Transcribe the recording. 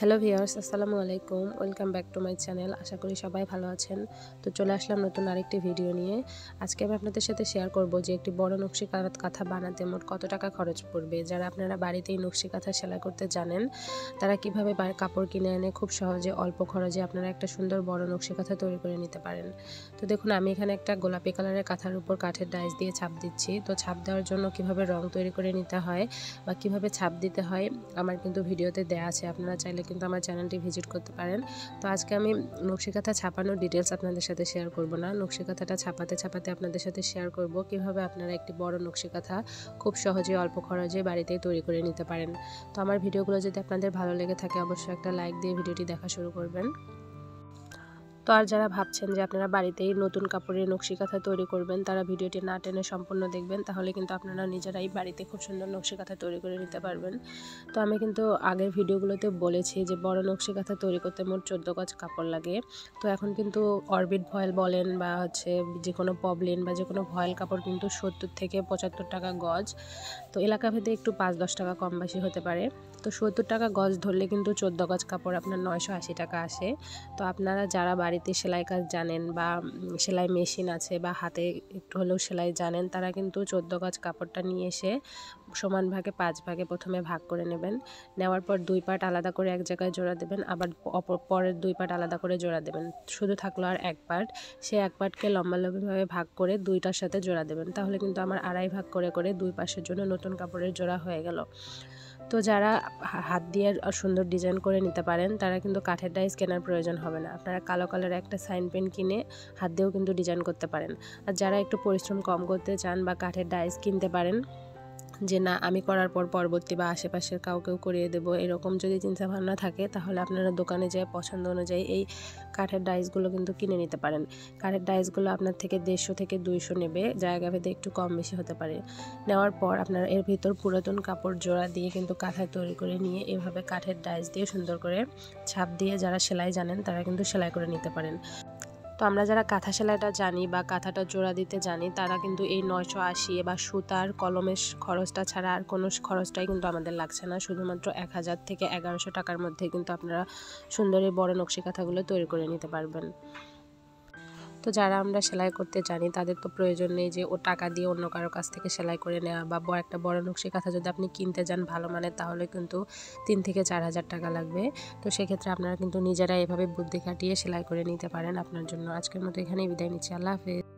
Hello viewers, আসসালামু আলাইকুম। Welcome back to my channel. আশা করি সবাই ভালো আছেন। তো চলে আসলাম নতুন আরেকটি ভিডিও নিয়ে। আজকে আমি আপনাদের সাথে শেয়ার করব যে একটি বড় নকশি কাঁথা বানাতে মোট কত টাকা খরচ পড়বে। যারা আপনারা বাড়িতেই নকশি কাঁথা সেলাই করতে জানেন, তারা কিভাবে কাপড় কিনে এনে খুব সহজে অল্প খরচে আপনারা একটা সুন্দর বড় নকশি কাঁথা তৈরি করে নিতে পারেন। তো দেখুন, আমি এখানে একটা গোলাপি কালারের কাঁথার উপর কাঠের ডাইস দিয়ে ছাপ দিচ্ছি। তো ছাপ দেওয়ার জন্য কিভাবে রং তৈরি করে নিতে হয় বা কিভাবে ছাপ দিতে হয় আমার কিন্তু ভিডিওতে দেওয়া আছে। আপনারা চাইলে কিন্তু আমার চ্যানেলটি ভিজিট করতে পারেন। তো আজকে আমি নকশি কাঁথা ছাপানোর ডিটেলস আপনাদের সাথে শেয়ার করব না। নকশি কাঁথাটা ছাপাতে আপনাদের সাথে শেয়ার করব কিভাবে আপনারা একটি বড় নকশি কাঁথা খুব সহজে অল্প খরচে বাড়িতেই তৈরি করে নিতে পারেন। তো আমার ভিডিওগুলো যদি আপনাদের ভালো লেগে থাকে অবশ্যই একটা লাইক দিয়ে ভিডিওটি দেখা শুরু করবেন। তো আর যারা ভাবছেন যে আপনারা বাড়িতেই নতুন কাপড়ের নকশি কাঁথা তৈরি করবেন, তারা ভিডিওটি না টেনে সম্পূর্ণ দেখবেন, তাহলে কিন্তু আপনারা নিজেরাই বাড়িতে খুব সুন্দর নকশি কাঁথা তৈরি করে নিতে পারবেন। তো আমি কিন্তু আগের ভিডিওগুলোতে বলেছি যে বড় নকশি কাঁথা তৈরি করতে মোট 14 গজ কাপড় লাগে। তো এখন কিন্তু অরবিট ভয়েল বলেন বা যে কোনো পবলিন বা যে কোনো ভয়েল কাপড় কিন্তু 70 থেকে 75 টাকা গজ। তো এলাকা ভেদে একটু 5-10 টাকা কম বেশি হতে পারে। তো 70 টাকা গজ ধরলে কিন্তু 14 গজ কাপড় আপনার 980 টাকা আসে। তো আপনারা যারা বাড়িতে সেলাই কাজ জানেন বা সেলাই মেশিন আছে বা হাতে একটু হলেও সেলাই জানেন, তারা কিন্তু 14 গজ কাপড়টা নিয়ে এসে সমান ভাগে 5 ভাগে প্রথমে ভাগ করে নেবেন। নেওয়ার পর 2 পার্ট আলাদা করে এক জায়গায় জোড়া দেবেন, আবার পরের 2 পার্ট আলাদা করে জোড়া দেবেন। শুধু থাকলো আর 1 পার্ট। সেই 1 পার্টকে লম্বালম্বিভাবে ভাগ করে 2টার সাথে জোড়া দেবেন। তাহলে কিন্তু আমার আড়াই ভাগ করে করে 2 পাশের জন্য নতুন কাপড়ের জোড়া হয়ে গেল। তো যারা হাত দিয়ে সুন্দর ডিজাইন করে নিতে পারেন, তারা কিন্তু কাঠের ডাইস কেনার প্রয়োজন হবে না। আপনারা কালো কালারের একটা সাইন পেন কিনে হাত দিয়েও কিন্তু ডিজাইন করতে পারেন। আর যারা একটু পরিশ্রম কম করতে চান বা কাঠের ডাইস কিনতে পারেন, যে না আমি করার পর পরবর্তী বা আশেপাশের কাউকেও করিয়ে দেবো, এরকম যদি চিন্তাভাবনা থাকে, তাহলে আপনারা দোকানে যেয়ে পছন্দ অনুযায়ী এই কাঠের ডাইসগুলো কিন্তু কিনে নিতে পারেন। কাঠের ডাইসগুলো আপনার থেকে 150 থেকে 200 নেবে, জায়গা ভেদে একটু কম বেশি হতে পারে। নেওয়ার পর আপনারা এর ভিতর পুরাতন কাপড় জোড়া দিয়ে কিন্তু কাঁথা তৈরি করে নিয়ে এভাবে কাঠের ডাইস দিয়ে সুন্দর করে ছাপ দিয়ে যারা সেলাই জানেন তারা কিন্তু সেলাই করে নিতে পারেন। তো আমরা যারা কাঁথা সেলাইটা জানি বা কাঁথাটা জোড়া দিতে জানি, তারা কিন্তু এই 980 বা সুতার কলমের খরচটা ছাড়া আর কোনো খরচটাই কিন্তু আমাদের লাগছে না। শুধুমাত্র 1000 থেকে 1100 টাকার মধ্যে কিন্তু আপনারা সুন্দর এই বড় নকশি কাঁথাগুলো তৈরি করে নিতে পারবেন। তো যারা আমরা সেলাই করতে জানি, তাদের তো প্রয়োজন নেই যে ও টাকা দিয়ে অন্য কারো কাছ থেকে সেলাই করে নেওয়া বা একটা বড় নকশি কাঁথা যদি আপনি কিনতে যান ভালো মানের, তাহলে কিন্তু 3 থেকে 4000 টাকা লাগবে। তো সেক্ষেত্রে আপনারা কিন্তু নিজেরা এভাবে বুদ্ধি খাটিয়ে সেলাই করে নিতে পারেন আপনার জন্য। আজকের মতো এখানেই বিদায় নিচ্ছি। আল্লাহ হাফেজ।